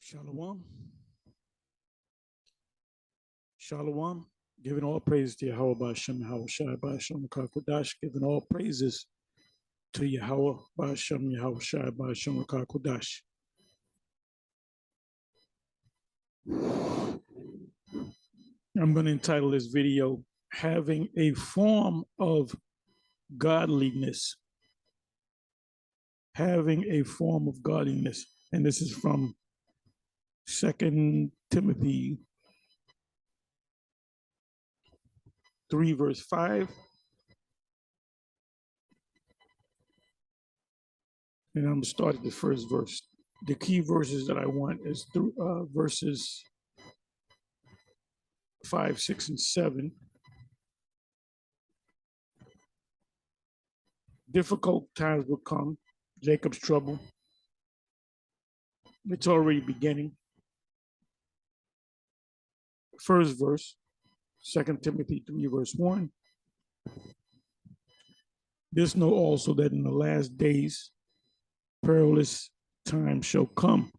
Shalom. Shalom. Giving all praise to Yahweh Ba'Shem, Yahweh Shai Ba'Shem, Kodash. Giving all praises to Yahweh Ba'Shem, Yahweh Shai Ba'Shem, Kodash. I'm going to entitle this video, Having a Form of Godliness. Having a Form of Godliness. And this is from 2 Timothy 3, verse 5. And I'm going to start at the first verse. The key verses that I want is verses 5, 6, and 7. Difficult times will come, Jacob's trouble. It's already beginning. First verse, 2 Timothy 3, verse 1. This know also that in the last days, perilous times shall come.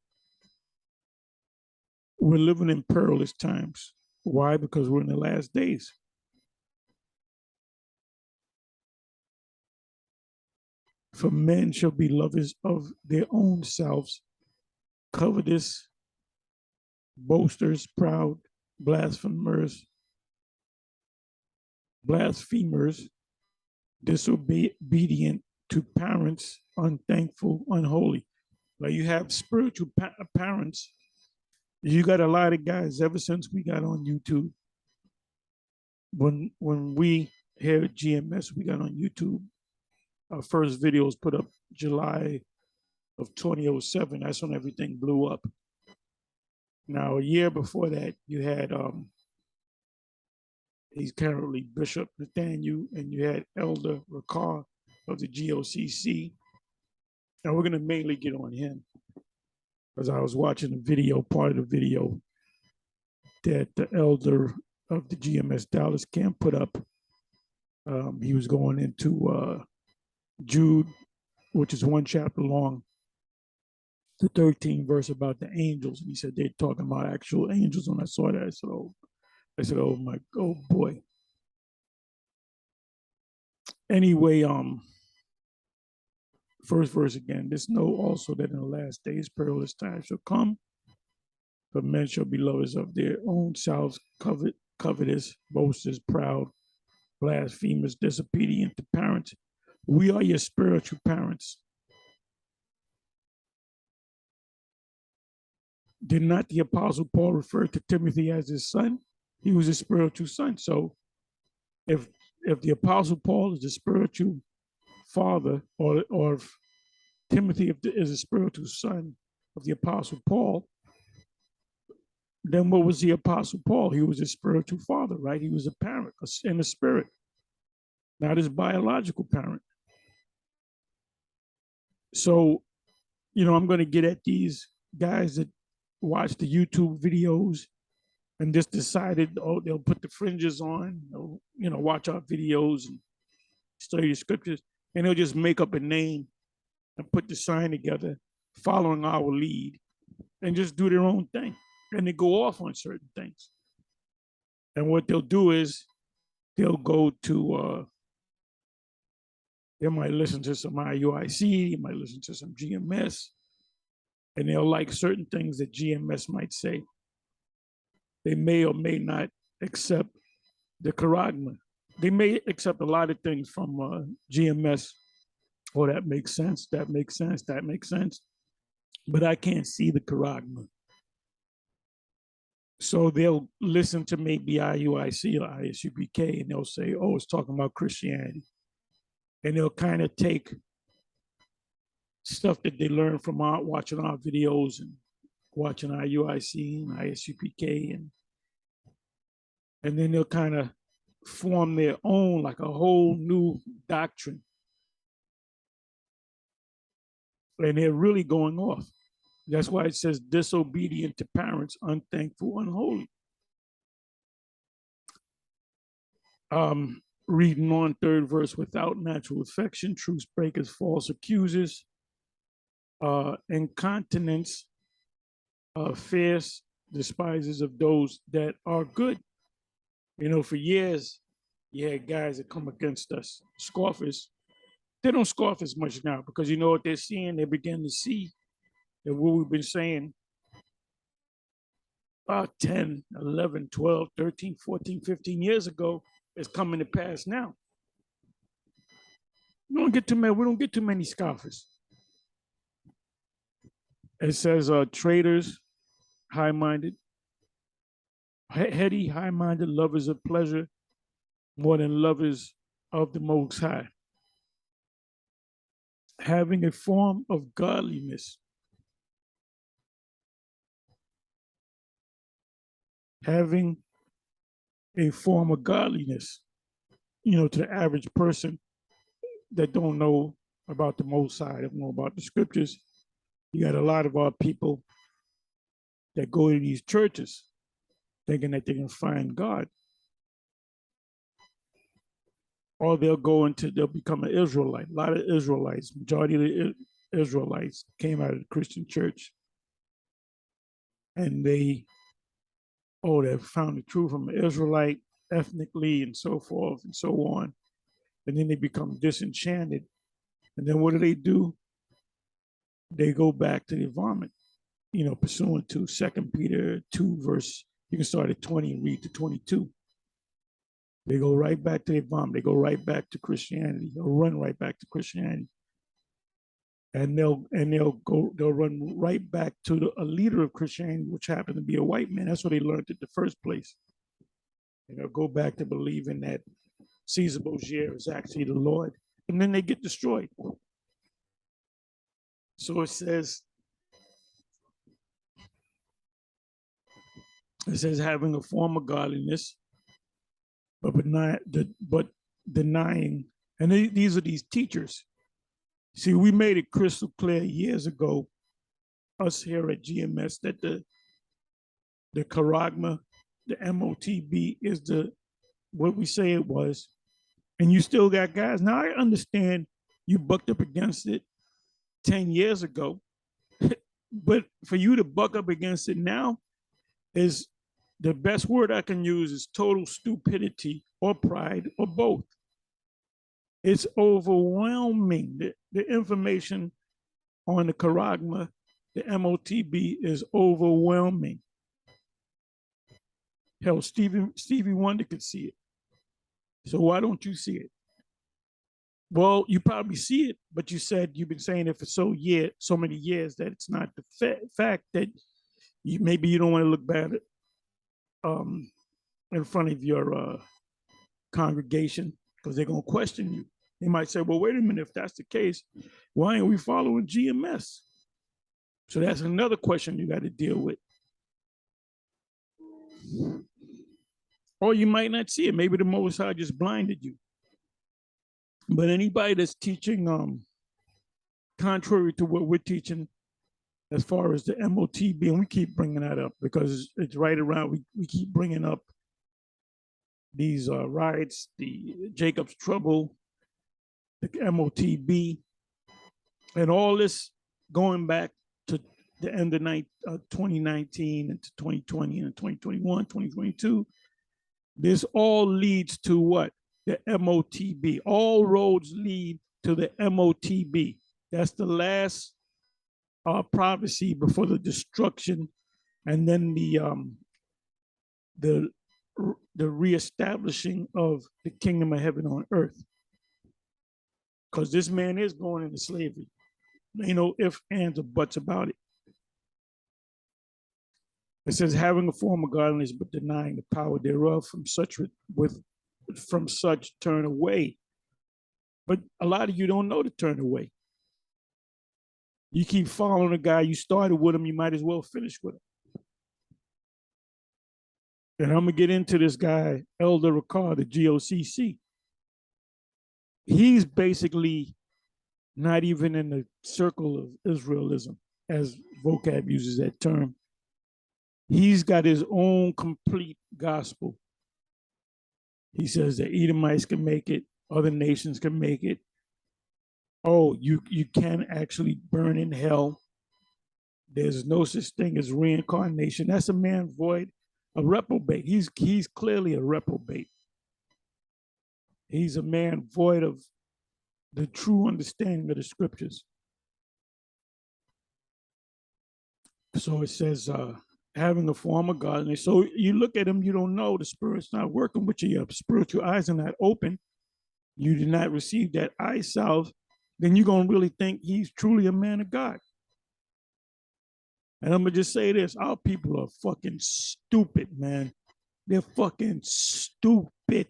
We're living in perilous times. Why? Because we're in the last days. For men shall be lovers of their own selves, covetous, boasters, proud, blasphemers, disobedient to parents, unthankful, unholy. Like you have spiritual parents. You got a lot of guys ever since we got on YouTube. When we here at GMS, we got on YouTube. Our first video was put up July of 2007. That's when everything blew up. Now, a year before that, you had he's currently Bishop Nathaniel, and you had Elder Rakar of the GOCC. And we're going to mainly get on him because I was watching a video, part of the video that the elder of the GMS Dallas camp put up. He was going into Jude, which is one chapter long, the 13th verse about the angels. And he said they're talking about actual angels. When I saw that, I said, oh boy. Anyway, first verse again. This know also that in the last days perilous times shall come, but men shall be lovers of their own selves, covetous, boasters, proud, blasphemers, disobedient to parents. We are your spiritual parents. Did not the Apostle Paul refer to Timothy as his son? He was a spiritual son. So if the Apostle Paul is the spiritual father, or if Timothy is a spiritual son of the Apostle Paul, then what was the Apostle Paul? He was a spiritual father, right? He was a parent in the spirit, not his biological parent. So, I'm going to get at these guys that watch the YouTube videos and just decided, they'll put the fringes on, watch our videos and study the scriptures, and they'll just make up a name and put the sign together, following our lead, and just do their own thing. And they go off on certain things. And what they'll do is they'll go to, they might listen to some IUIC, they might listen to some GMS, and they'll like certain things that GMS might say. They may or may not accept the charagma. They may accept a lot of things from GMS. Oh, that makes sense. That makes sense. That makes sense. But I can't see the charagma. So they'll listen to maybe IUIC or ISUPK, and they'll say, oh, it's talking about Christianity. And they'll kind of take stuff that they learn from watching our videos and watching IUIC and ISUPK, and then they'll kind of form their own, like a whole new doctrine. And they're really going off. That's why it says disobedient to parents, unthankful, unholy. Reading on third verse, without natural affection, truce breakers, false accusers, incontinence, fierce despisers of those that are good. You know, for years, you had guys that come against us, scoffers. They don't scoff as much now because you know what they're seeing. They begin to see that what we've been saying 10, 11, 12, 13, 14, 15 years ago is coming to pass now. We don't get too many scoffers. It says traitors, high-minded, heady, high-minded, lovers of pleasure more than lovers of the Most High, having a form of godliness, having a form of godliness. You know, to the average person that don't know about the Most High, don't know about the scriptures, you got a lot of our people that go to these churches thinking that they can find God. Or they'll become an Israelite. A lot of Israelites, majority of the Israelites came out of the Christian church. And they found the truth from an Israelite ethnically and so forth and so on. And then they become disenchanted. And then what do? They go back to the vomit, you know, pursuant to 2 Peter 2 verse, you can start at 20 and read to 22. They go right back to the vomit. They go right back to Christianity, or run right back to Christianity. And they'll run right back to a leader of Christianity, which happened to be a white man. That's what they learned in the first place. And they'll go back to believing that Caesar Borgia is actually the Lord. And then they get destroyed. So it says having a form of godliness, but denying, and these are these teachers. See, we made it crystal clear years ago, us here at GMS, that the charagma, the MOTB is what we say it was. And you still got guys. Now I understand you bucked up against it 10 years ago, but for you to buck up against it now is, the best word I can use is total stupidity or pride or both. It's overwhelming. The information on the charagma, the MOTB, is overwhelming. Hell, Stevie Wonder could see it. So why don't you see it? Well, you probably see it, but you said you've been saying it for so many years that it's not the fact that maybe you don't want to look bad in front of your congregation, because they're going to question you. They might say, well, wait a minute, if that's the case, why ain't we following GMS? So that's another question you got to deal with. Or you might not see it. Maybe the Most High just blinded you. But anybody that's teaching contrary to what we're teaching as far as the MOTB, and we keep bringing that up because it's right around, we keep bringing up these riots, the Jacob's Trouble, the MOTB, and all this going back to the end of 2019 and to 2020 and 2021, 2022. This all leads to what? The MOTB. All roads lead to the MOTB. That's the last prophecy before the destruction, and then the reestablishing of the kingdom of heaven on earth. Because this man is going into slavery. Ain't no ifs, ands, or buts about it. It says, having a form of godliness, but denying the power thereof, from such turn away. But a lot of you don't know to turn away. You keep following a guy, you started with him, you might as well finish with him. And I'm gonna get into this guy, Elder Ricard, the GOCC. He's basically not even in the circle of Israelism, as vocab uses that term. He's got his own complete gospel. He says that Edomites can make it, other nations can make it. Oh, you can actually burn in hell. There's no such thing as reincarnation. That's a man void, a reprobate. He's clearly a reprobate. He's a man void of the true understanding of the scriptures. So it says, having the form of God. And so you look at him, you don't know, the spirit's not working with you. Your spiritual eyes are not open. You did not receive that eye salve. Then you're going to really think he's truly a man of God. And I'm going to just say this, our people are fucking stupid, man. They're fucking stupid.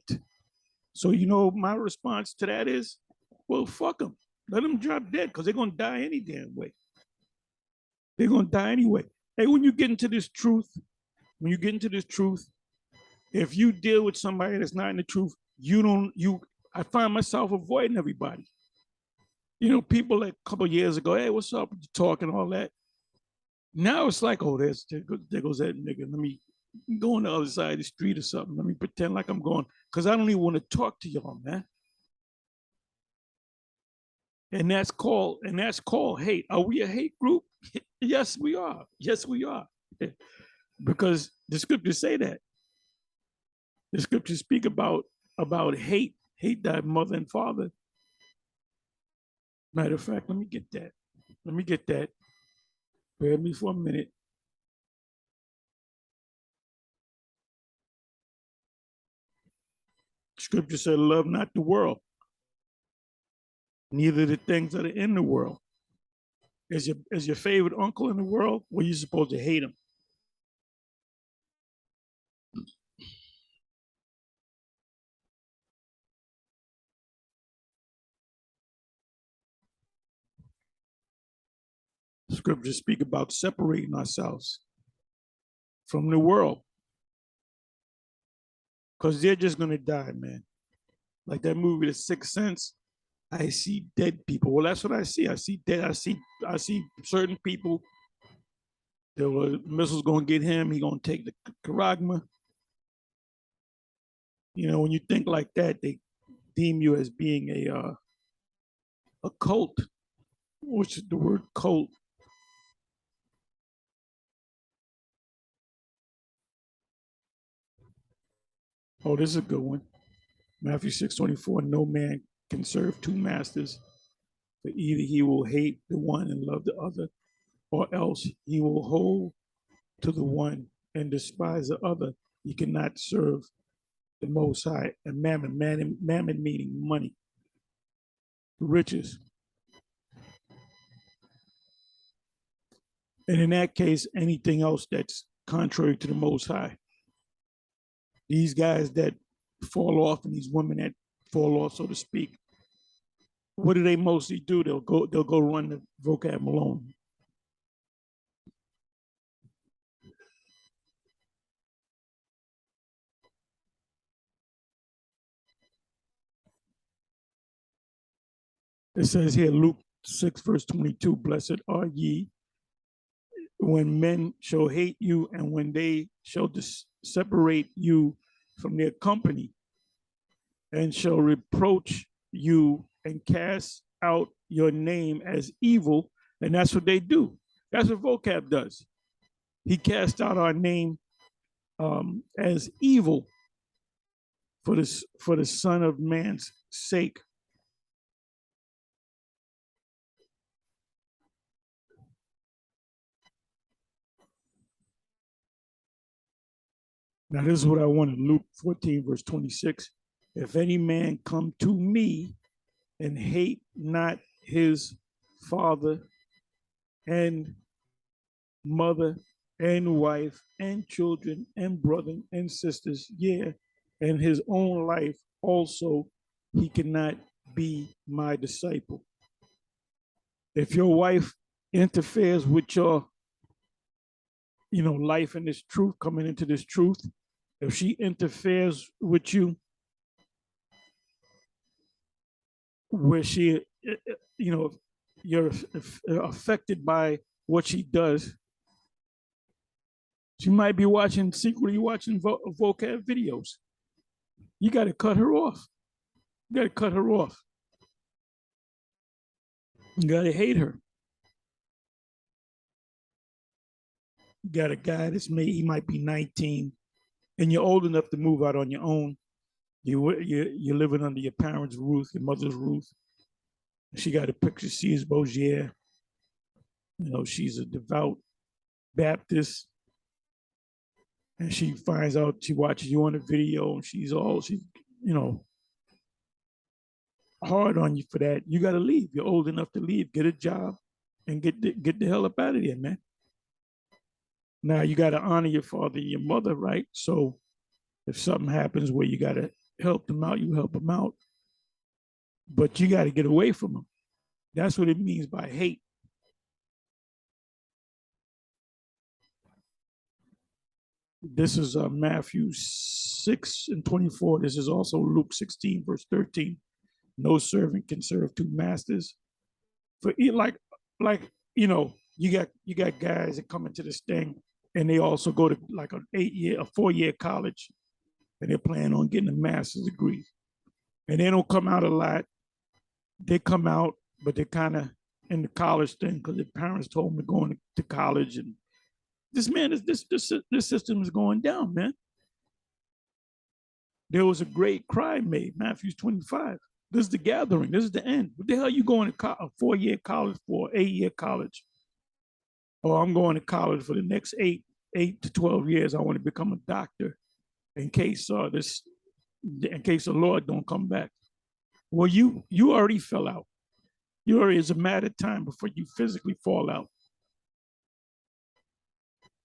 So, you know, my response to that is, well, fuck them. Let them drop dead because they're going to die any damn way. They're going to die anyway. Hey, when you get into this truth, if you deal with somebody that's not in the truth, I find myself avoiding everybody. You know, people like a couple of years ago, hey, what's up? You talking all that. Now it's like, oh, there goes that nigga. Let me go on the other side of the street or something. Let me pretend like I'm going, because I don't even want to talk to y'all, man. And that's called hate. Are we a hate group? Yes, we are. Yes, we are. Because the scriptures say that. The scriptures speak about hate thy mother and father. Matter of fact, let me get that. Bear me for a minute. Scripture said, love not the world, neither the things that are in the world. Is your favorite uncle in the world? Well, you're supposed to hate him. Scriptures speak about separating ourselves from the world because they're just going to die, man. Like that movie, The Sixth Sense. I see dead people. Well, that's what I see. I see dead. I see certain people. There were missiles going to get him. He going to take the charagma. You know, when you think like that, they deem you as being a cult, which is the word cult. Oh, this is a good one. Matthew 6:24. No man can serve two masters, for either he will hate the one and love the other, or else he will hold to the one and despise the other. You cannot serve the Most High and mammon. Mammon meaning money, riches. And in that case, anything else that's contrary to the Most High. These guys that fall off and these women that fall off, so to speak, what do they mostly do? They'll go run the vocab Malone. It says here, Luke 6, verse 22, blessed are ye when men shall hate you and when they shall separate you from their company and shall reproach you and cast out your name as evil. And that's what they do. That's what vocab does. He cast out our name as evil for the Son of Man's sake. Now, this is what I wanted. Luke 14, verse 26. If any man come to me and hate not his father and mother and wife and children and brother and sisters, yeah, and his own life also, he cannot be my disciple. If your wife interferes with your, life in this truth, coming into this truth, if she interferes with you, where she, you're affected by what she does, she might be secretly watching vocab videos. You got to cut her off. You got to cut her off. You got to hate her. You got a guy he might be 19, and you're old enough to move out on your own. You're living under your parents' roof, your mother's roof. She got a picture. She is Bozier. You know, she's a devout Baptist, and she finds out, she watches you on the video, and she's you know, hard on you for that. You got to leave. You're old enough to leave. Get a job, and get the hell up out of there, man. Now you got to honor your father and your mother, right? So if something happens where you got to help them out, you help them out. But you got to get away from them. That's what it means by hate. This is Matthew 6:24. This is also Luke 16, verse 13. No servant can serve two masters. For like you know, you got guys that come into this thing and they also go to like a 4-year college, and they're planning on getting a master's degree. And they don't come out a lot. They come out, but they're kind of in the college thing because their parents told them to go to college. And this system is going down, man. There was a great cry made, Matthew 25. This is the gathering. This is the end. What the hell are you going to a 4-year college for, 8-year college? Oh, I'm going to college for the next 8 to 12 years. I want to become a doctor in case the Lord don't come back. Well, you already fell out. It's a matter of time before you physically fall out.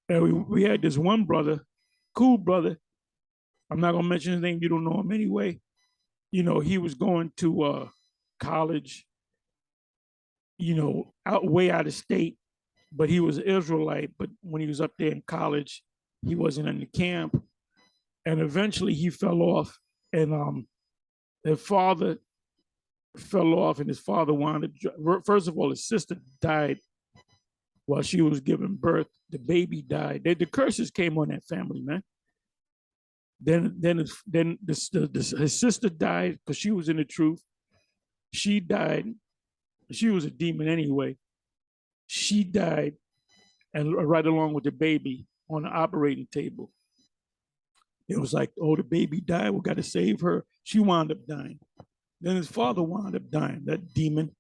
And we had this one brother, cool brother. I'm not gonna mention his name. You don't know him anyway. You know, he was going to college, you know, way out of state, but he was an Israelite. But when he was up there in college, he wasn't in the camp. And eventually he fell off, and his father fell off, and his father wanted, first of all, his sister died while she was giving birth. The baby died. The curses came on that family, man. Then his sister died because she was in the truth. She died. She was a demon anyway. She died, and right along with the baby on the operating table. It was like, oh, the baby died. We got to save her. She wound up dying. Then his father wound up dying. That demon,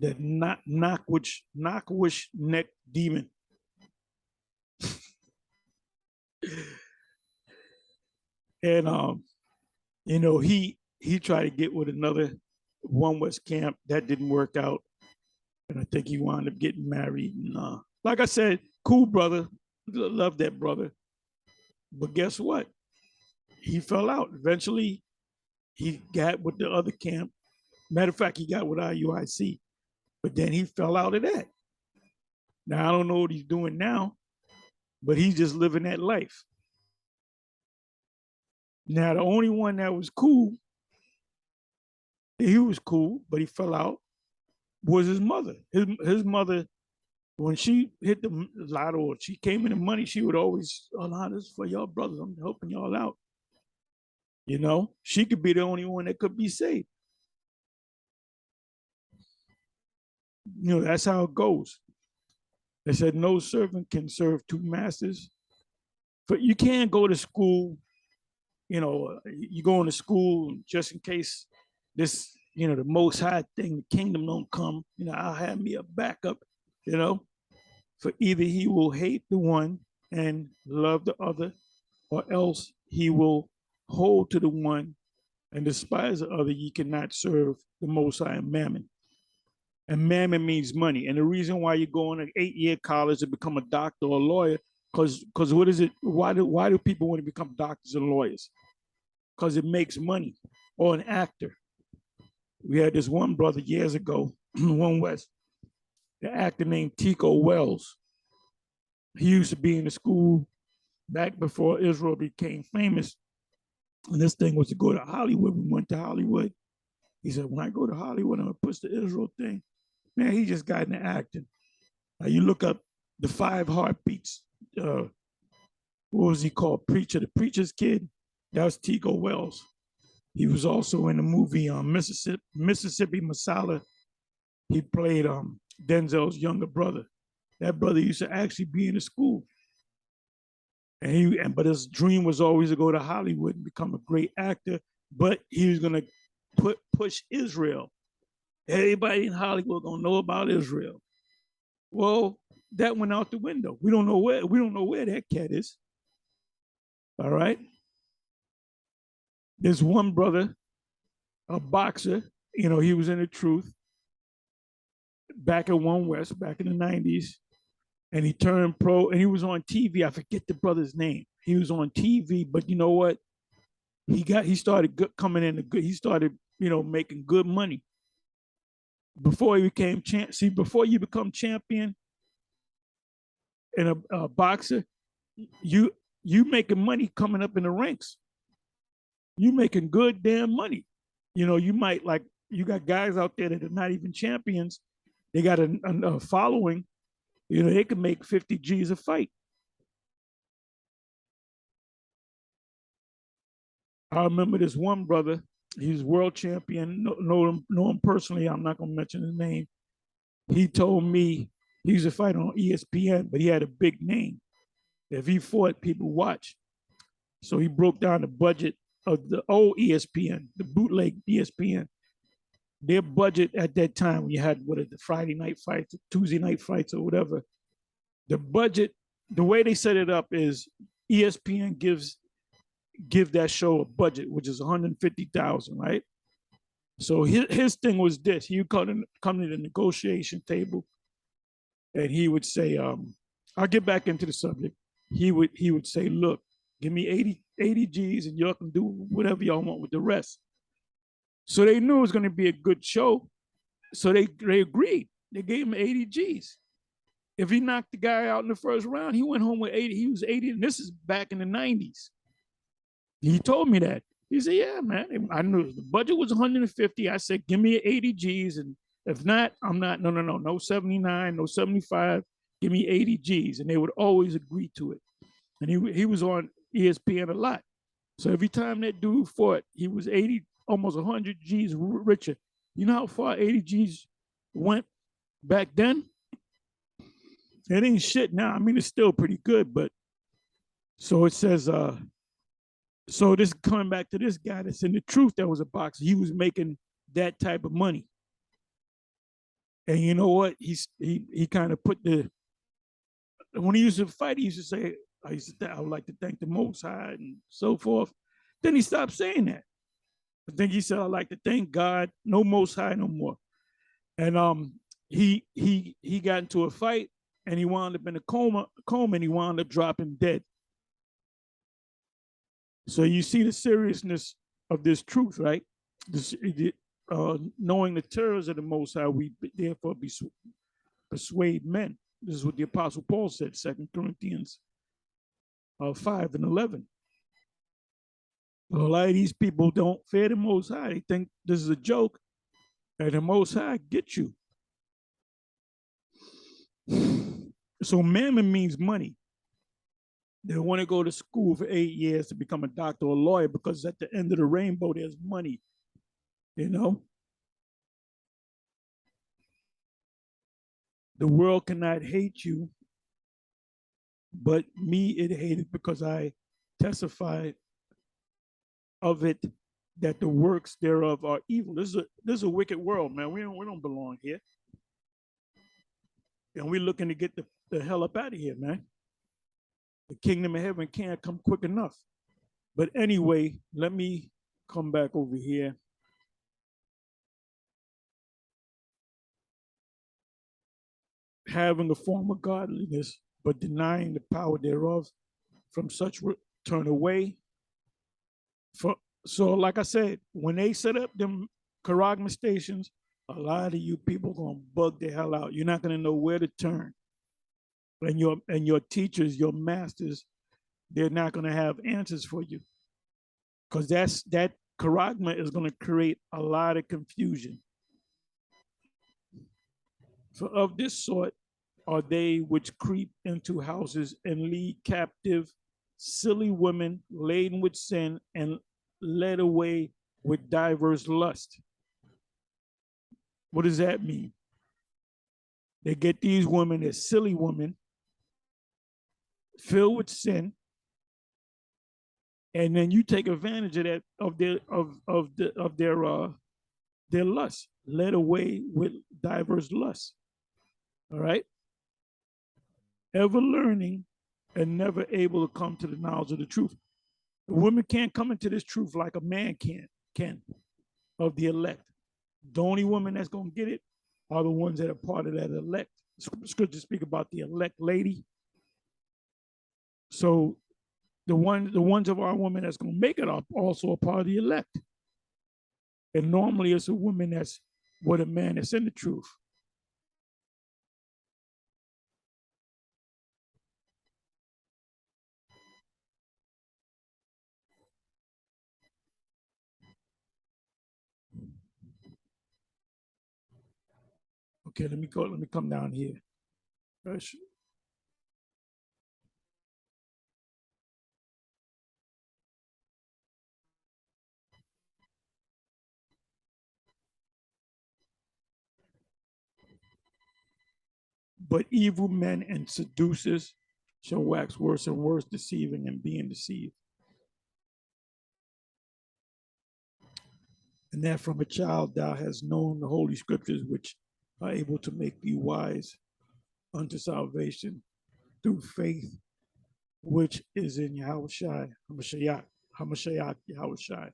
that knockwish neck demon. And you know, he tried to get with another One West camp. That didn't work out, and I think he wound up getting married. And like I said, cool brother, love that brother. But guess what? He fell out. Eventually, he got with the other camp. Matter of fact, he got with IUIC, but then he fell out of that. Now I don't know what he's doing now, but he's just living that life. Now, the only one that was cool, he was cool, but he fell out, was his mother. His mother, when she hit the lotto or she came in the money, she would always, oh, no, this is for y'all brothers. I'm helping y'all out. You know, she could be the only one that could be saved. You know, that's how it goes. They said no servant can serve two masters. But you can't go to school, you know, you go into school just in case this, you know, the most high thing, the kingdom don't come, you know, I'll have me a backup, you know, for either he will hate the one and love the other, or else he will hold to the one and despise the other. Ye cannot serve the most high and mammon. And mammon means money. And the reason why you go in an 8-year college to become a doctor or a lawyer, because what is it? Why do people want to become doctors and lawyers? Because it makes money. Or an actor. We had this one brother years ago, One West, the actor named Tico Wells. He used to be in the school back before Israel became famous. And this thing was to go to Hollywood. We went to Hollywood. He said, when I go to Hollywood, I'm going to push the Israel thing. Man, he just got into acting. You look up the 5 Heartbeats. What was he called? Preacher, the Preacher's Kid. That was Tico Wells. He was also in the movie Mississippi Masala. He played Denzel's younger brother. That brother used to actually be in the school. But his dream was always to go to Hollywood and become a great actor. But he was gonna push Israel. Everybody in Hollywood gonna know about Israel. Well, that went out the window. We don't know where that cat is. All right. There's one brother, a boxer. He was in the truth back at One West back in the 90s, and he turned pro, and he was on TV. I forget the brother's name. He was on TV, but you know what? He started coming in good. He started making good money before he became champ. See, before you become champion in a boxer, you making money coming up in the ranks. You making good damn money. You might you got guys out there that are not even champions. They got a following. They can make 50 G's a fight. I remember this one brother. He's world champion. Know him personally. I'm not gonna mention his name. He told me he used to fight on ESPN, but he had a big name. If he fought, people watch. So he broke down the budget of the old ESPN, the bootleg ESPN. Their budget at that time, when you had the Friday night fights, Tuesday night fights, or whatever, the budget, the way they set it up is ESPN give that show a budget, which is 150,000, right? So his thing was this: he would come to the negotiation table, and he would say, "I'll get back into the subject." He would say, "Look, give me 80 G's, and y'all can do whatever y'all want with the rest." So they knew it was going to be a good show, so they agreed. They gave him 80 G's. If he knocked the guy out in the first round, he went home with 80. He was 80, and this is back in the 90s. He told me that. He said, "Yeah, man, I knew the budget was 150. I said, give me 80 G's, and if not, I'm not. No 79, no 75. Give me 80 G's," and they would always agree to it. And he was on ESPN a lot. So every time that dude fought, he was 80, almost 100 G's richer. You know how far 80 G's went back then? It ain't shit now. I mean, it's still pretty good, but so it says, so this coming back to this guy that's in the truth that was a boxer. He was making that type of money. And you know what? He kind of put when he used to fight, he used to say, I would like to thank the Most High and so forth. Then he stopped saying that. I think he said, "I'd like to thank God, no Most High no more." And he got into a fight, and he wound up in a coma, and he wound up dropping dead. So you see the seriousness of this truth, right? Knowing the terrors of the Most High, we therefore persuade men. This is what the Apostle Paul said, 2 Corinthians 5 and 11. A lot of these people don't fear the Most High. They think this is a joke, and the Most High get you. So mammon means money. They want to go to school for 8 years to become a doctor or a lawyer because at the end of the rainbow, there's money, The world cannot hate you, but me, it hated because I testified of it that the works thereof are evil. This is a wicked world, man. We don't belong here. And we're looking to get the hell up out of here, man. The kingdom of heaven can't come quick enough. But anyway, let me come back over here. Having a form of godliness, but denying the power thereof, from such turn away. So, like I said, when they set up them charagma stations, a lot of you people gonna bug the hell out. You're not gonna know where to turn. And your teachers, your masters, they're not gonna have answers for you. Because that charagma is gonna create a lot of confusion. For of this sort are they which creep into houses and lead captive silly women laden with sin and led away with diverse lust. What does that mean? They get these women as silly women, filled with sin, and then you take advantage of that of their lust, led away with diverse lusts. All right, ever learning and never able to come to the knowledge of the truth. The women can't come into this truth like a man can of the elect. The only women that's gonna get it are the ones that are part of that elect. Scriptures speak about the elect lady. So the ones of our women that's gonna make it are also a part of the elect. And normally it's a woman that's with a man that's in the truth. Okay, let me come down here. But evil men and seducers shall wax worse and worse, deceiving and being deceived. And that from a child thou hast known the holy scriptures, which are able to make thee wise unto salvation through faith, which is in Yahushua, Hamashiach, Yahushua.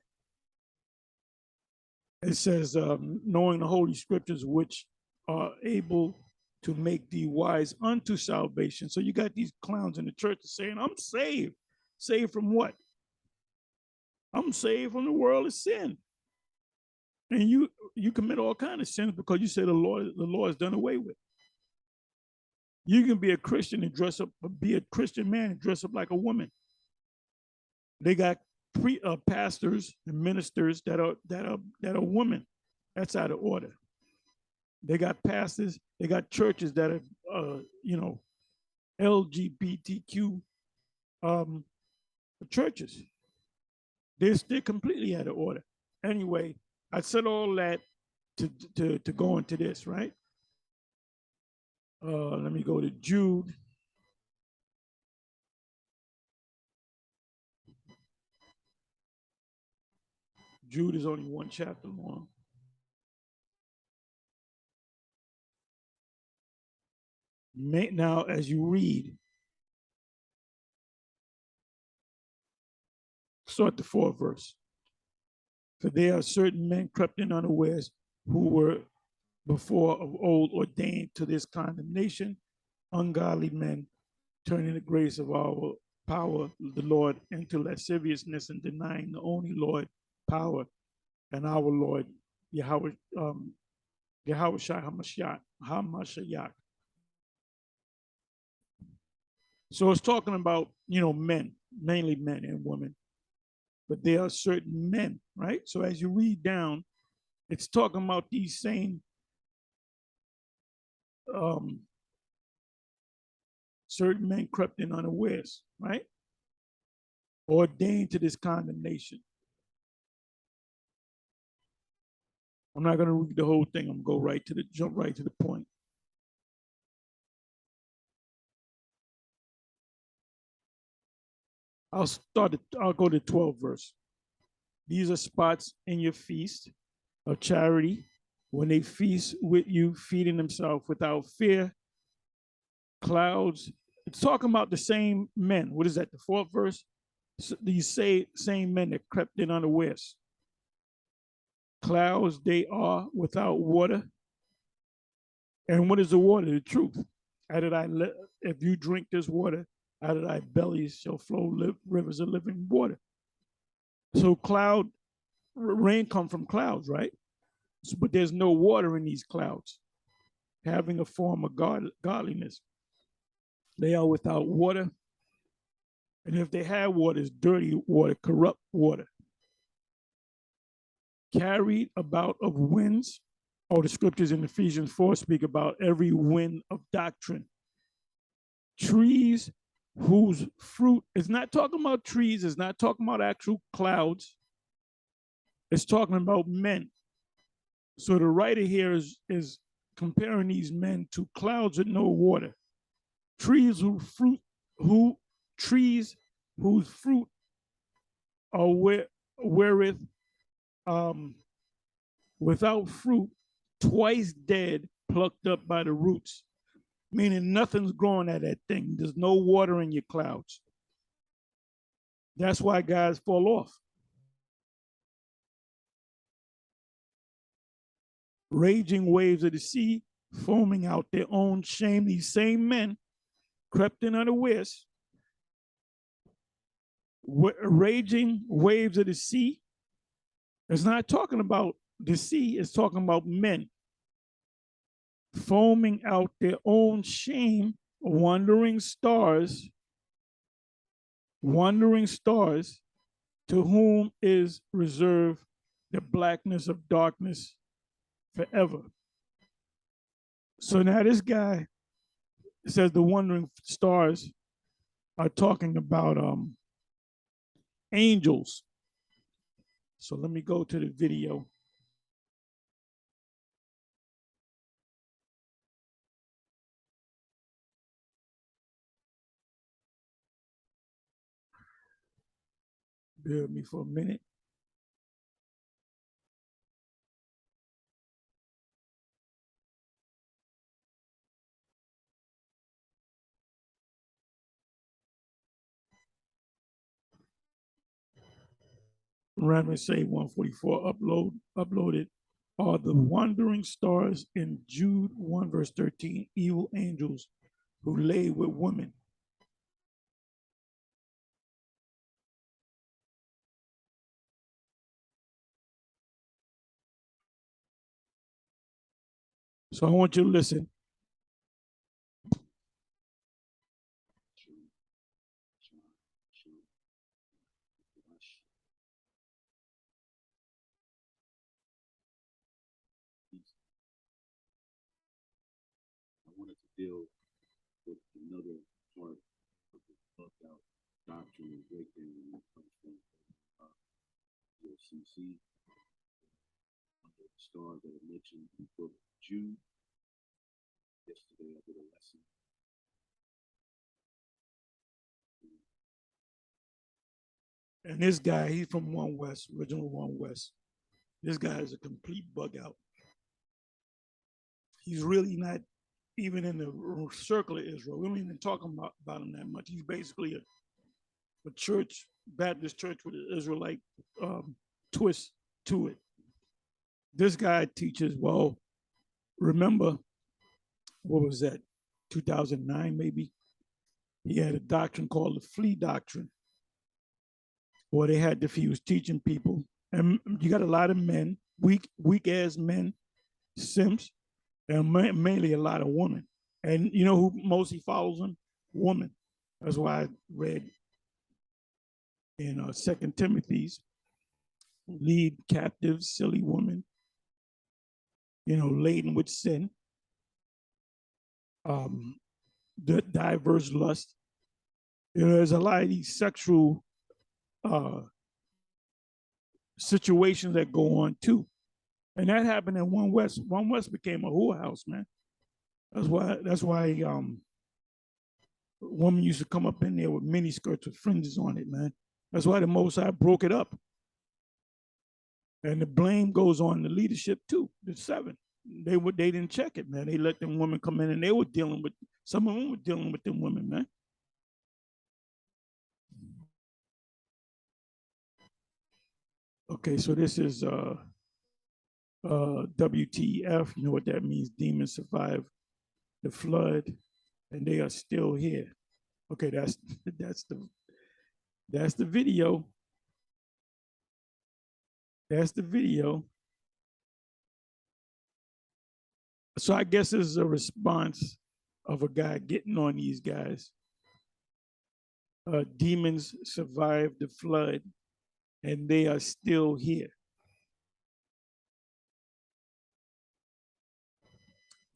It says, knowing the holy scriptures, which are able to make thee wise unto salvation. So you got these clowns in the church saying, I'm saved. Saved from what? I'm saved from the world of sin. And you commit all kinds of sins because you say the Lord is done away with. You can be a Christian and dress up, be a Christian man and dress up like a woman. They got pastors and ministers that are women. That's out of order. They got pastors. They got churches that are LGBTQ churches. They're completely out of order. Anyway, I said all that to go into this, right? Let me go to Jude. Jude is only one chapter long. Now, as you read, start the 4th verse. For there are certain men crept in unawares who were before of old ordained to this condemnation, ungodly men, turning the grace of our power, the Lord, into lasciviousness and denying the only Lord power and our Lord, Yahweh, Yahushua Hamashiach. So it's talking about, men, mainly men and women, but there are certain men, right? So as you read down, it's talking about these same certain men crept in unawares, right? Ordained to this condemnation. I'm not going to read the whole thing. I'm going to jump right to the point. I'll go to 12th verse. These are spots in your feast of charity when they feast with you, feeding themselves without fear. Clouds. It's talking about the same men. What is that? The 4th verse. So these same men that crept in unawares. Clouds, they are without water. And what is the water? The truth. If you drink this water, out of thy belly shall flow rivers of living water. So rain come from clouds, right? But there's no water in these clouds, having a form of godliness. They are without water. And if they have water, it's dirty water, corrupt water. Carried about of winds. The scriptures in Ephesians 4 speak about every wind of doctrine. Trees whose fruit is not talking about trees, it's not talking about actual clouds. It's talking about men. So the writer here is comparing these men to clouds with no water. Trees whose fruit or wherewith without fruit, twice dead, plucked up by the roots, meaning nothing's growing at that thing. There's no water in your clouds. That's why guys fall off. Raging waves of the sea, foaming out their own shame. These same men crept in unawares. Raging waves of the sea. It's not talking about the sea, it's talking about men foaming out their own shame, wandering stars, to whom is reserved the blackness of darkness forever. So now this guy says the wandering stars are talking about angels. So let me go to the video. Bear with me for a minute. Raymond say 144 uploaded are the wandering stars in Jude 1 verse 13, evil angels who lay with women. So I want you to listen. I wanted to deal with another part of the bugged out doctrine and breakdown when it comes from UCC under the star that I mentioned in the book of Jude. Yesterday I did a lesson. And this guy, he's from One West, original One West. This guy is a complete bug out. He's really not even in the circle of Israel. We don't even talk about him that much. He's basically a church, Baptist church with an Israelite twist to it. This guy teaches, well, remember, what was that, 2009 maybe? He had a doctrine called the flea doctrine, where they had he was teaching people, and you got a lot of men, weak ass men, simps, and mainly a lot of women. And you know who mostly follows him? Women. That's why I read in 2 Timothy's, lead captive, silly woman, laden with sin, the diverse lust. There's a lot of these sexual situations that go on too. And that happened in One West. One West became a whorehouse, man. That's why women used to come up in there with mini skirts with fringes on it, man. That's why the Most High broke it up. And the blame goes on the leadership too, the seven. They didn't check it, man. They let them women come in and they were dealing with, some of them were dealing with them women, man. Okay, so this is WTF. You know what that means? Demons survived the flood and they are still here. Okay, that's the video. That's the video. So I guess this is a response of a guy getting on these guys. Demons survived the flood and they are still here.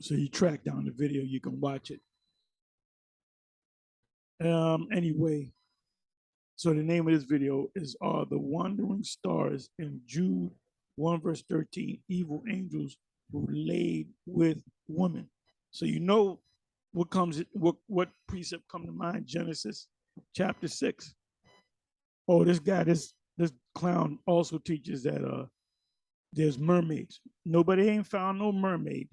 So you track down the video, you can watch it. Anyway, so the name of this video is Are the Wandering Stars in Jude 1 verse 13, evil angels who laid with women. So you know what precept come to mind? Genesis chapter 6. Oh, this guy, this this clown also teaches that there's mermaids. Nobody ain't found no mermaid.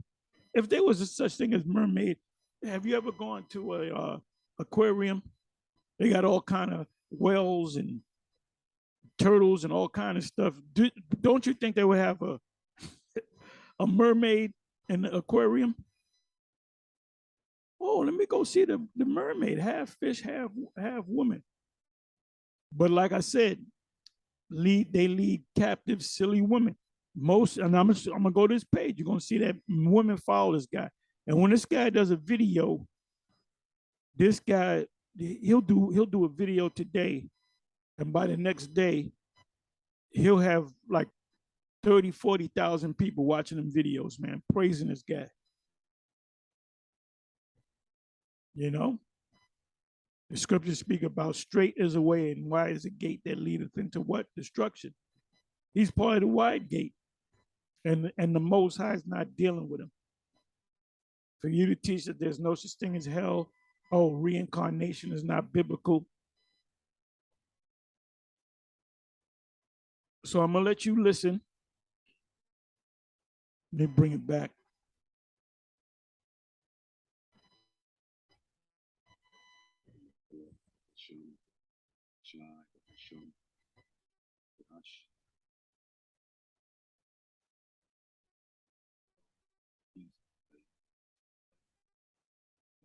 If there was a such thing as mermaid, have you ever gone to a aquarium? They got all kind of whales and turtles and all kind of stuff. Don't you think they would have a mermaid in the aquarium? Oh, let me go see the mermaid, half fish, half woman. But like I said, they lead captive silly women. Most, and I'm gonna go to this page. You're gonna see that women follow this guy. And when this guy does a video, this guy he'll do a video today, and by the next day, he'll have like 30, 40,000 people watching them videos, man, praising this guy. You know, the scriptures speak about straight is a way and wide is a gate that leadeth into what? Destruction. He's part of the wide gate. And the Most High is not dealing with him. For you to teach that there's no such thing as hell, oh, reincarnation is not biblical. So I'm going to let you listen. Let me bring it back.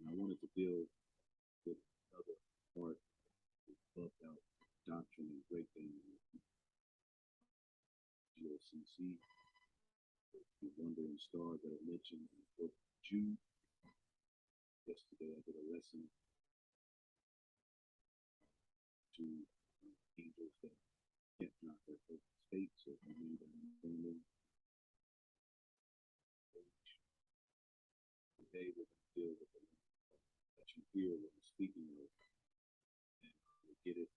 And I wanted to deal with another part of out doctrine and breakdown GOCC, the wandering star that I mentioned in the book of Jude. Yesterday I did a lesson to angels that can't not their perfect state, so if you need an understanding, today we're going to deal with the that you hear when I'm speaking of, and you'll get it.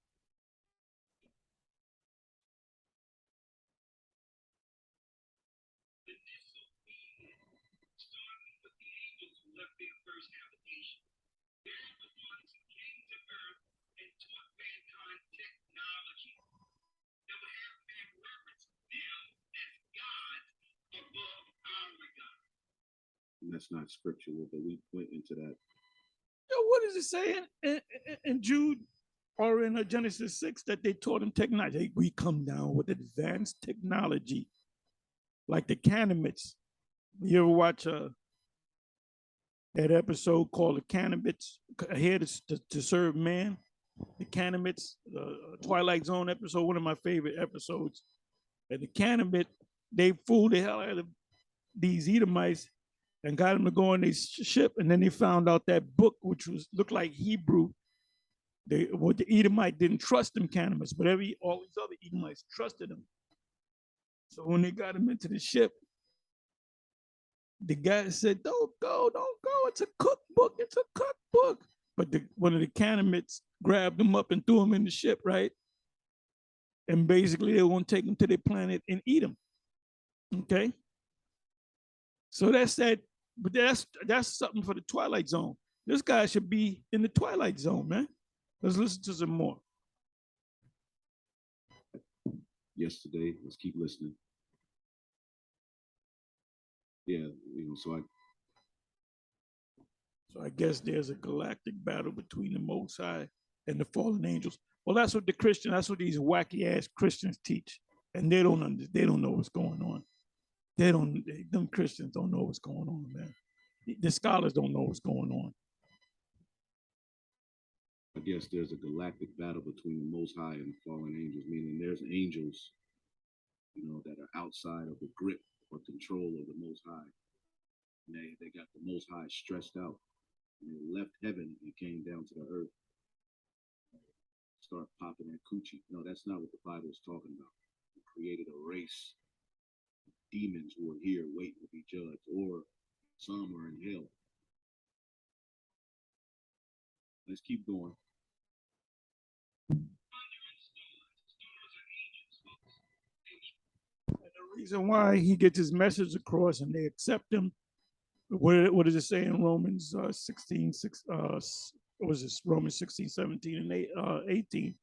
And that's not scriptural, but we went into that. What is it saying in Jude or in Genesis 6 that they taught them technology? We come down with advanced technology, like the Canaanites. You ever watch that episode called The Canaanites, here to serve man? The Canaanites, Twilight Zone episode, one of my favorite episodes. And the Canaanites, they fooled the hell out of these Edomites and got them to go on their ship. And then they found out that book, which looked like Hebrew. The Edomite didn't trust them Canaanites, but all these other Edomites trusted them. So when they got him into the ship, the guy said, don't go. It's a cookbook. It's a cookbook. But one of the Canaanites grabbed him up and threw him in the ship, right? And basically they won't take him to their planet and eat him. Okay? So that's that, but that's something for the Twilight Zone. This guy should be in the Twilight Zone, man. Let's listen to some more. Yesterday, let's keep listening. Yeah, so I guess there's a galactic battle between the Most High and the fallen angels. Well, that's what these wacky ass Christians teach, and they don't know what's going on. Them Christians don't know what's going on, man. The scholars don't know what's going on. I guess there's a galactic battle between the Most High and fallen angels, meaning there's angels, that are outside of the grip or control of the Most High. And they got the Most High stressed out. And they left heaven and came down to the earth. Start popping that coochie. No, that's not what the Bible is talking about. He created a race of demons who are here waiting to be judged, or some are in hell. Let's keep going. And the reason why he gets his message across and they accept him, what does it say in Romans 16, 6, what was this? Romans 16, 17, and 18.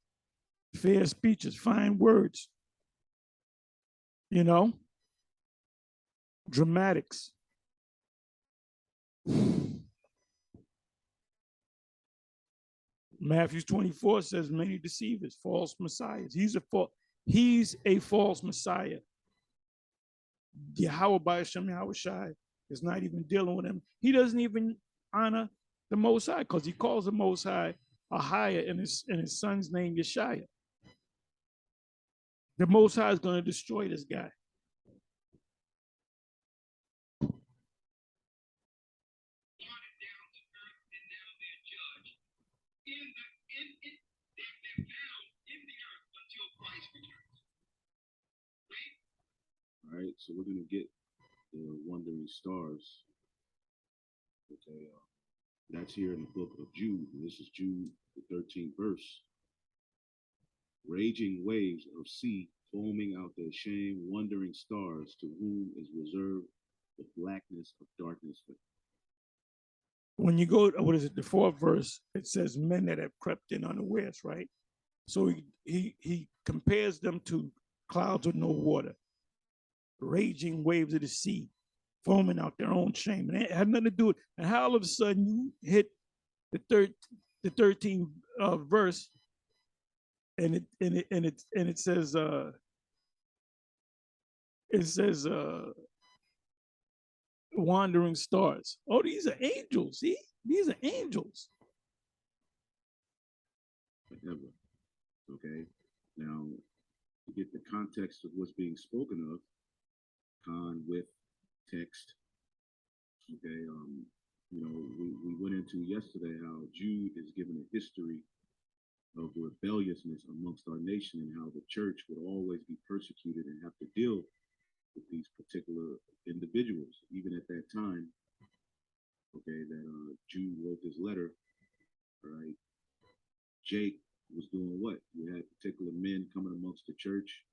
fair speeches, fine words, you know, dramatics. Matthew 24 says many deceivers, false messiahs. He's a false messiah. Yahweh by Hashem Yahweh Shai is not even dealing with him. He doesn't even honor the Most High because he calls the Most High a higher in his son's name, Yeshaya. The Most High is going to destroy this guy. All right, so we're gonna get the wandering stars. Okay, that's here in the book of Jude. And this is Jude, the 13th verse. Raging waves of sea foaming out their shame, wandering stars to whom is reserved the blackness of darkness. When you go, what is it, the fourth verse, it says men that have crept in unawares, right? So he compares them to clouds with no water, raging waves of the sea, foaming out their own shame. And it had nothing to do with, and how all of a sudden you hit the 13th verse, and it says wandering stars. Oh, these are angels. See, these are angels. Forever. Okay. Now, to get the context of what's being spoken of, con with text. Okay. You know, we went into yesterday how Jude is given a history of rebelliousness amongst our nation and how the church would always be persecuted and have to deal with these particular individuals, even at that time. Okay, that Jude wrote this letter. Right, Jake was doing what? You had particular men coming amongst the church,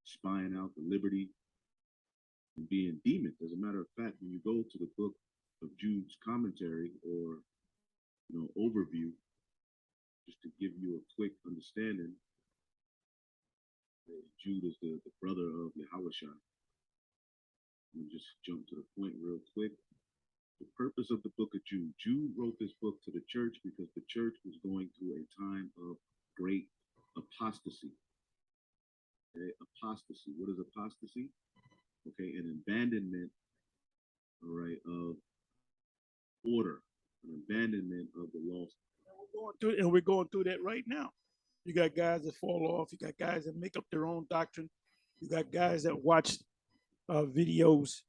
spying out the liberty and being demons. As a matter of fact, when you go to the book of Jude's commentary or overview, just to give you a quick understanding, Jude is the brother of Yahushua. Let me just jump to the point real quick. The purpose of the book of Jude. Jude wrote this book to the church because the church was going through a time of great apostasy. Okay, apostasy. What is apostasy? Okay, an abandonment, all right, of order, an abandonment of the law. And we're going through that right now. You got guys that fall off. You got guys that make up their own doctrine. You got guys that watch videos.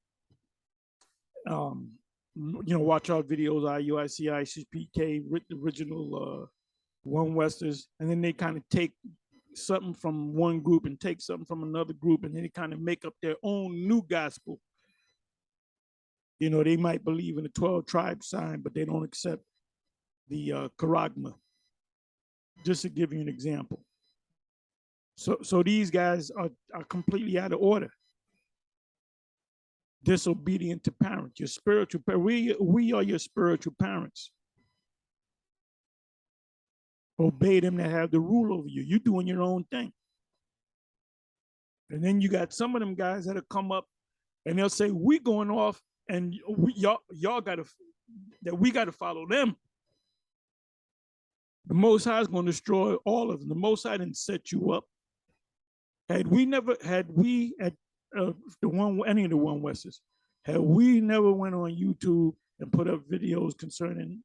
Watch our videos, IUIC, ICPK, the original One Westers, and then they kind of take something from one group and take something from another group, and then they kind of make up their own new gospel. You know, they might believe in the 12 tribe sign, but they don't accept the charagma. Just to give you an example. So these guys are completely out of order. Disobedient to parents, your spiritual parents. We are your spiritual parents. Obey them that have the rule over you. You're doing your own thing. And then you got some of them guys that'll come up and they'll say, we going off and y'all gotta, that we gotta follow them. The Most High is going to destroy all of them. The Most High didn't set you up. Had we at any of the One Westers, had we never went on YouTube and put up videos concerning,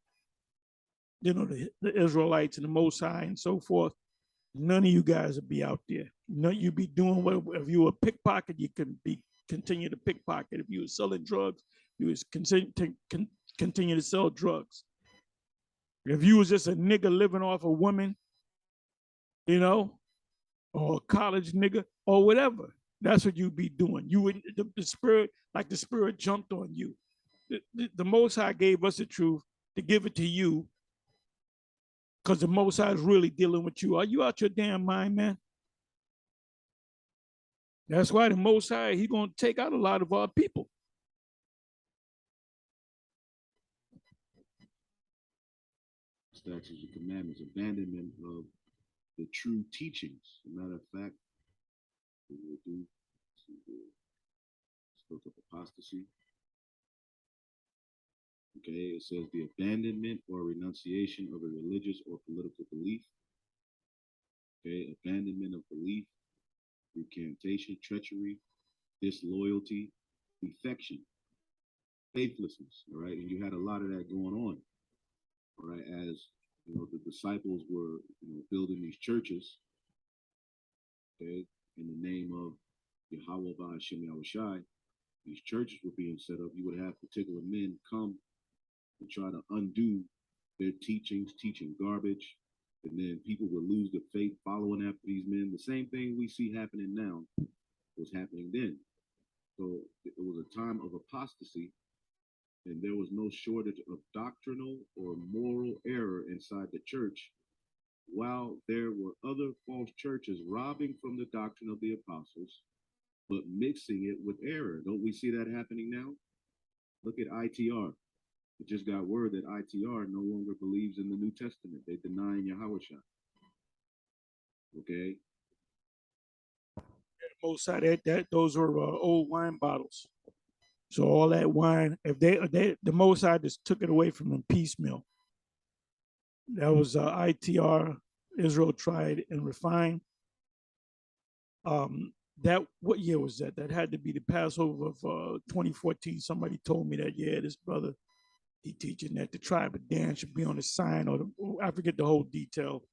the Israelites and the Most High and so forth, none of you guys would be out there. None you'd be doing what, if you were a pickpocket, you can continue to pickpocket. If you were selling drugs, you was continue to sell drugs. If you was just a nigga living off a woman, or a college nigga or whatever, that's what you'd be doing. You would the spirit jumped on you. The Most High gave us the truth to give it to you, because the Most High is really dealing with you. Are you out your damn mind, man? That's why the Most High, he's going to take out a lot of our people. Statutes and commandments, abandonment of the true teachings. As a matter of fact, we will do let's look up apostasy. Okay, it says the abandonment or renunciation of a religious or political belief. Okay, abandonment of belief, recantation, treachery, disloyalty, defection, faithlessness. All right, and you had a lot of that going on. All right, as you know, the disciples were building these churches. Okay, in the name of Yahweh Hashem Yahushai, these churches were being set up. You would have particular men come and try to undo their teachings, teaching garbage, and then people would lose their faith following after these men. The same thing we see happening now was happening then. So it was a time of apostasy, and there was no shortage of doctrinal or moral error inside the church, while there were other false churches robbing from the doctrine of the apostles, but mixing it with error. Don't we see that happening now? Look at ITR. It just got word that ITR no longer believes in the New Testament. They're denying Yahushua. Okay. Most of that those were old wine bottles. So all that wine, if they the Most High just took it away from them piecemeal. That was ITR, Israel Tried and Refined. That what year was that? That had to be the Passover of 2014. Somebody told me that, yeah, this brother, he teaching that the tribe of Dan should be on the sign, or I forget the whole detail.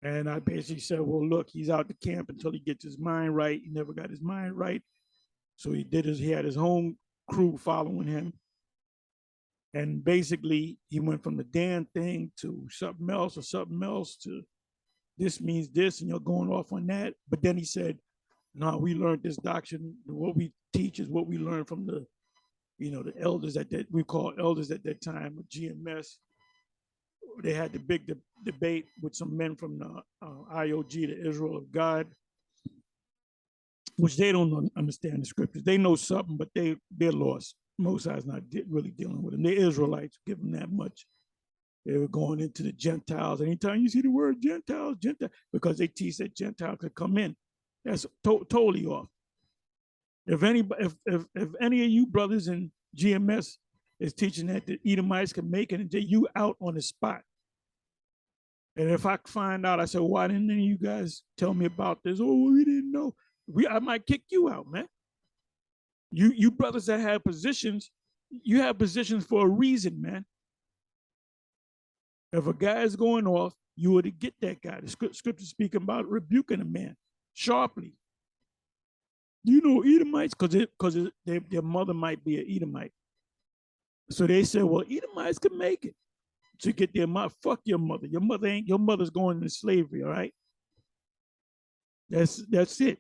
And I basically said, well, look, he's out the camp until he gets his mind right. He never got his mind right. So he had his own crew following him. And basically he went from the Dan thing to something else or something else to this means this, and you're going off on that. But then he said, no, we learned this doctrine. What we teach is what we learned from the elders that we call elders at that time of GMS. They had the big debate with some men from the IOG, the Israel of God, which they don't understand the scriptures. They know something, but they're lost. Mosai's not really dealing with them. The Israelites give them that much. They were going into the Gentiles. Anytime you see the word Gentiles, because they teach that Gentiles could come in. That's totally off. If any of you brothers in GMS is teaching that the Edomites can make it, and you out on the spot. And if I find out, I said, why didn't any of you guys tell me about this? Oh, we didn't know. I might kick you out, man. You brothers that have positions, you have positions for a reason, man. If a guy is going off, you were to get that guy. The scripture speaking about rebuking a man sharply. You know Edomites, because their mother might be an Edomite. So they said, well, Edomites can make it to get their mother. Fuck your mother. Your mother's going into slavery, all right? That's it.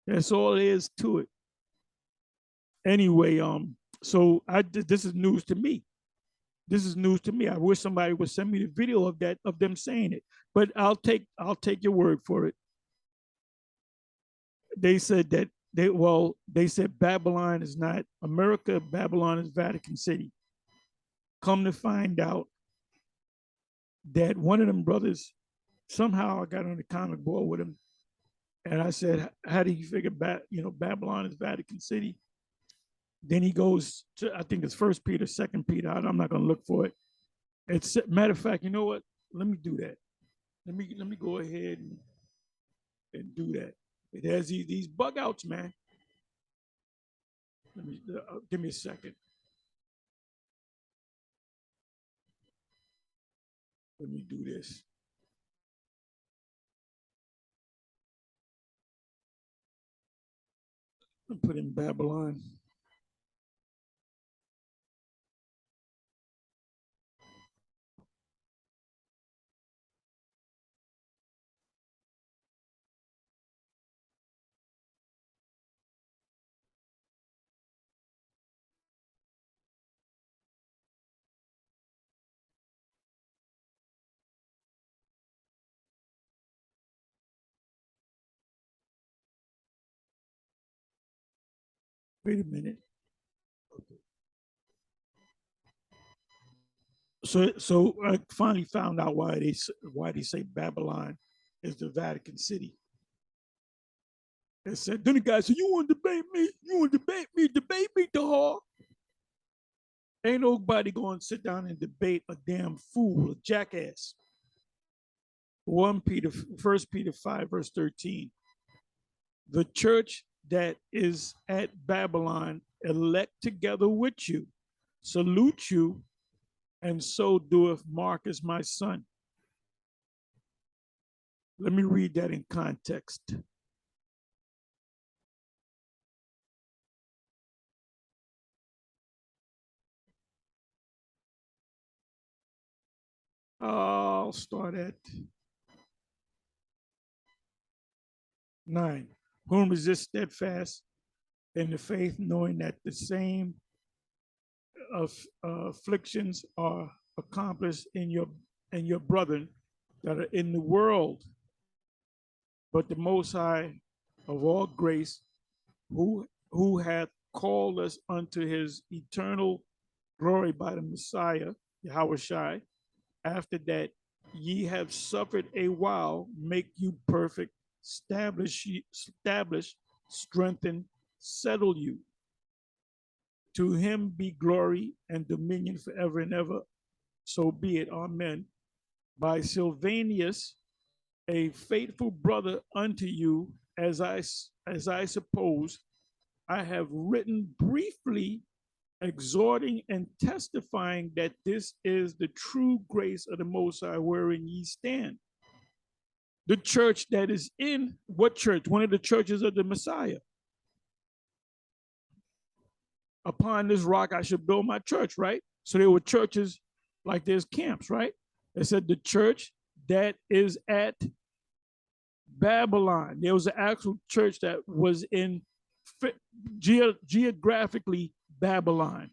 That's all there is to it. Anyway, so this is news to me. This is news to me. I wish somebody would send me the video of them saying it, but I'll take your word for it. They said that they said Babylon is not America. Babylon is Vatican City. Come to find out that one of them brothers, somehow I got on the comic board with him, and I said, how do you figure Babylon is Vatican City? Then he goes to, I think it's First Peter, Second Peter. I'm not going to look for it. It's matter of fact, you know what? Let me do that. Let me go ahead and do that. It has these bug outs, man. Let me give me a second. Let me do this. I'll put in Babylon. Wait a minute. Okay. So I finally found out why they say Babylon is the Vatican City. They said, then the guy said, "You want to debate me? You want to debate me? Debate me, dog." Ain't nobody going to sit down and debate a damn fool, a jackass. 1 Peter 5, verse 13. The church that is at Babylon elect together with you, salute you, and so doeth Marcus, my son. Let me read that in context. I'll start at 9. Whom resist steadfast in the faith, knowing that the same afflictions are accomplished in your brethren that are in the world. But the Most High of all grace, who hath called us unto his eternal glory by the Messiah, Yahweh Shai, after that ye have suffered a while, make you perfect, establish, strengthen, settle you. To him be glory and dominion forever and ever. So be it. Amen. By Sylvanus, a faithful brother unto you, as I suppose, I have written briefly, exhorting and testifying that this is the true grace of the Most High wherein ye stand. The church that is in what church? One of the churches of the Messiah. Upon this rock I should build my church, right? So there were churches like there's camps, right? It said the church that is at Babylon. There was an actual church that was in geographically Babylon.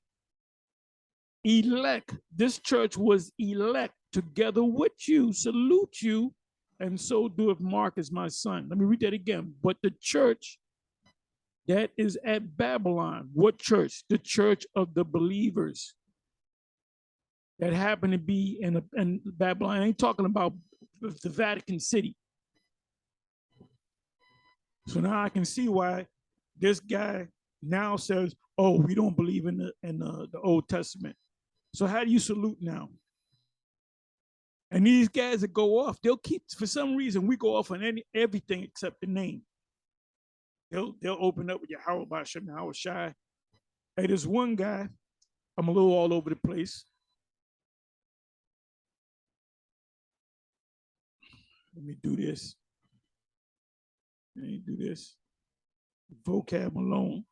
Elect. This church was elect together with you, salute you, and so doeth Marcus, my son. Let me read that again. But the church that is at Babylon, what church? The church of the believers that happen to be in Babylon. I ain't talking about the Vatican City. So now I can see why this guy now says, "Oh, we don't believe in the Old Testament." So how do you salute now? And these guys that go off, they'll keep, for some reason, we go off on everything except the name. They'll open up with Yahweh Bashem, Yahweh Shai. Hey, there's one guy, I'm a little all over the place. Let me do this. Let me do this. Vocab Malone.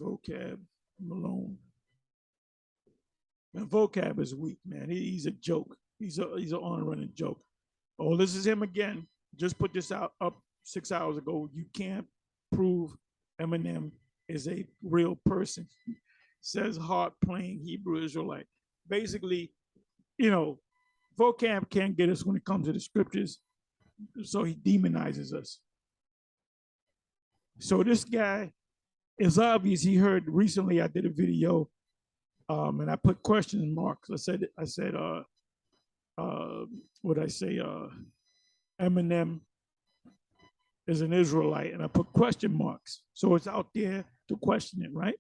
Vocab Malone. Man, Vocab is weak, man. He's a joke. He's an on-running joke. Oh, this is him again. Just put this out up 6 hours ago. You can't prove Eminem is a real person. Says harp playing Hebrew Israelite. Basically, Vocab can't get us when it comes to the scriptures, so he demonizes us. So this guy, it's obvious he heard recently I did a video, and I put question marks. I said, what I say, Eminem is an Israelite, and I put question marks. So it's out there to question it, right?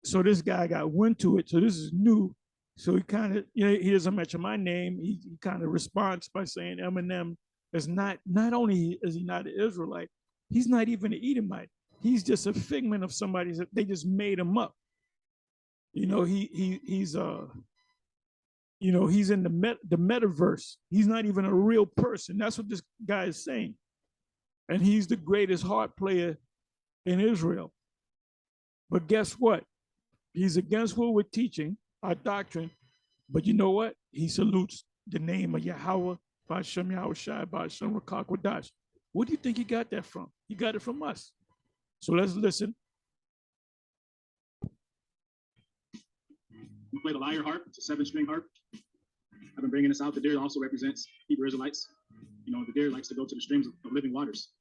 So this guy got wind to it. So this is new. So he kind of, he doesn't mention my name. He kind of responds by saying Eminem is not only is he not an Israelite, he's not even an Edomite. He's just a figment of somebody's, they just made him up. He's he's in the metaverse. He's not even a real person. That's what this guy is saying. And he's the greatest harp player in Israel. But guess what? He's against what we're teaching, our doctrine. But you know what? He salutes the name of Yahweh, Ba'ashem Yahweh Shai, Ba'ashem Rakak Wadash. Where do you think he got that from? He got it from us. So let's listen. We play the lyre harp. It's a 7-string harp. I've been bringing this out. The deer also represents Hebrew Israelites. The deer likes to go to the streams of living waters.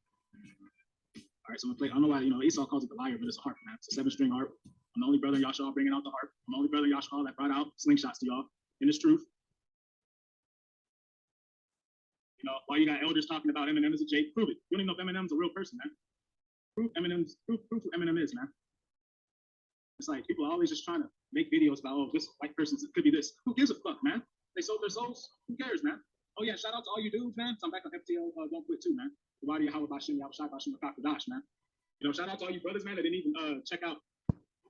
All right, so I'm gonna play. I don't know why Esau calls it the lyre, but it's a harp, man. It's a 7-string harp. I'm the only brother in Yashar bringing out the harp. I'm the only brother in Yashar that brought out slingshots to y'all. And it's truth. You know, while you got elders talking about Eminem as a Jake, prove it. You don't even know if Eminem's a real person, man. Prove who Eminem is, man. It's like people are always just trying to make videos about, oh, this white person could be this. Who gives a fuck, man? They sold their souls. Who cares, man? Oh yeah, shout out to all you dudes, man. So I'm back on FTL, Don't Quit too, man. Wadi Yahweh Bashim Yahushai Bashim Makakadash, man. You know, shout out to all you brothers, man, that didn't even check out.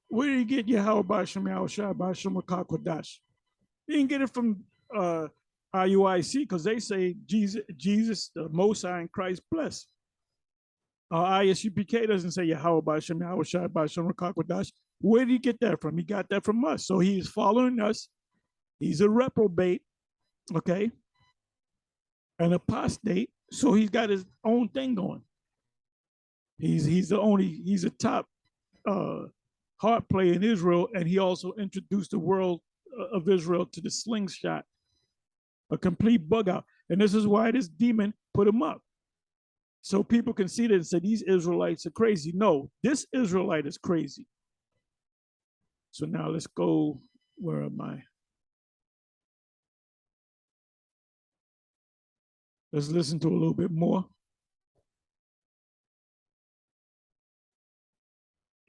Where did you get Yahweh Bashim Yahushai Bashim Makakadash? You didn't get it from IUIC because they say Jesus, the Most High in Christ bless. ISUPK doesn't say Yahweh Bashim Yahushai Bashim Makakadash. Where did he get that from? He got that from us. So he's following us. He's a reprobate, okay? An apostate. So he's got his own thing going. He's a top harp player in Israel, and he also introduced the world of Israel to the slingshot, a complete bug out. And this is why this demon put him up. So people can see that and say, these Israelites are crazy. No, this Israelite is crazy. So now let's go, where am I? Let's listen to a little bit more.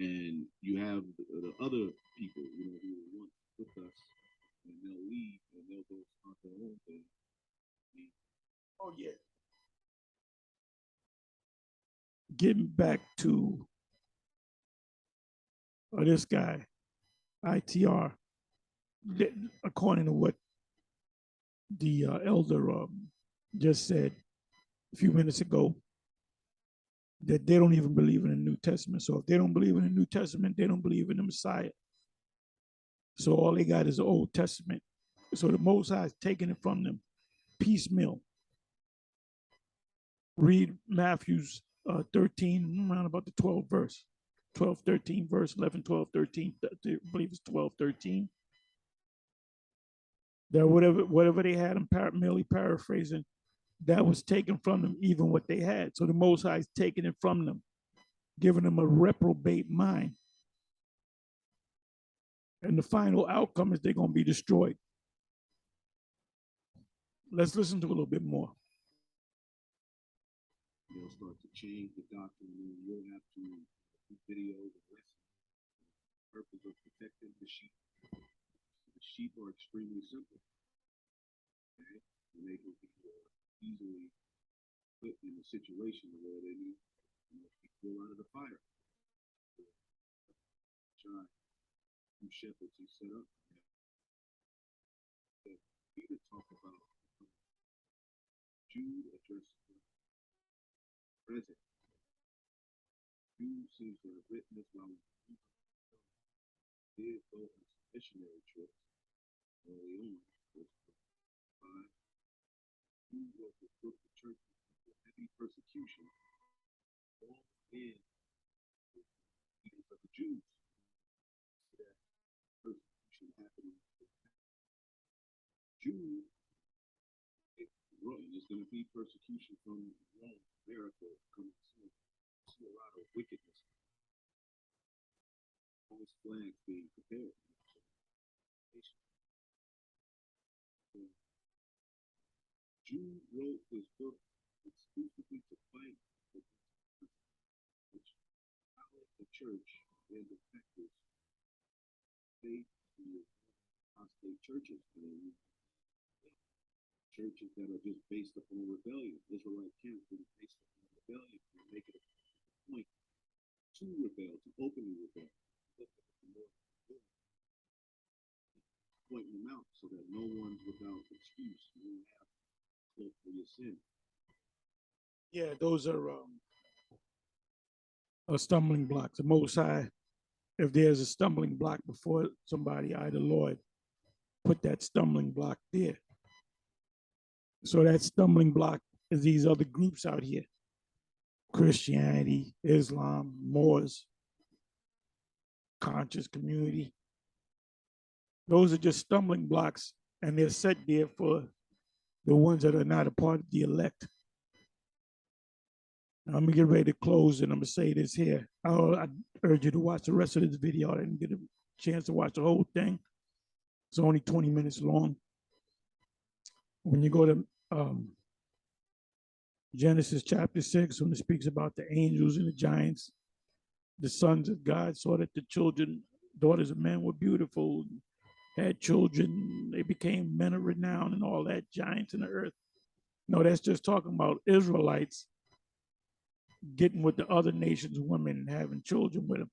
And you have the other people, you know, who were once with us, and they'll leave and they'll go start their own thing. Oh yeah. Getting back to this guy, ITR, according to what the elder just said a few minutes ago, that they don't even believe in the New Testament. So if they don't believe in the New Testament, they don't believe in the Messiah. So all they got is the Old Testament. So the Most High is taking it from them piecemeal. Read Matthew's 13, around about the 12th verse. 12, 13 verse, 11, 12, 13, I believe it's 12, 13. That whatever they had, I'm merely paraphrasing, that was taken from them, even what they had. So the Most High is taking it from them, giving them a reprobate mind. And the final outcome is they're going to be destroyed. Let's listen to a little bit more. They'll start to change the doctrine, and you'll have to do videos and lessons. The purpose of protecting the sheep. The sheep are extremely simple. Okay? And they can be easily put in a situation where they need to pull out of the fire. John, two shepherds he set up. That Peter talked about Jude addressing the present. Jude seems to have written this while he did go on some missionary trips early on. Jude wrote the book of church with heavy persecution, all in the leaders of the Jews. That persecution happening. Jude, there's going to be persecution from Rome, America, coming soon. See a lot of wickedness. False flags being prepared. Jude wrote this book exclusively to fight which allowed the church and the factors faith in the apostate churches and churches that are just based upon rebellion. Israelite camps that are based upon rebellion and make it a point to rebel, to openly rebel. Pointing them out so that no one's without excuse. You don't have to look for your sin. Yeah, those are stumbling blocks. The Most High, if there's a stumbling block before somebody, either Lord, put that stumbling block there. So that stumbling block is these other groups out here. Christianity, Islam, Moors, conscious community. Those are just stumbling blocks, and they're set there for the ones that are not a part of the elect. Now, I'm gonna get ready to close, and I'm gonna say this here. I urge you to watch the rest of this video. I didn't get a chance to watch the whole thing. It's only 20 minutes long. When you go to Genesis chapter 6, when it speaks about the angels and the giants, the sons of God saw that the children, daughters of men were beautiful, had children, they became men of renown and all that, giants in the earth. No, that's just talking about Israelites getting with the other nations' women and having children with them.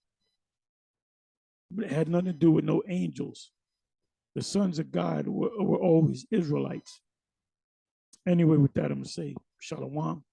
But it had nothing to do with no angels. The sons of God were always Israelites. Anyway, with that, I'm going to say, Shalom.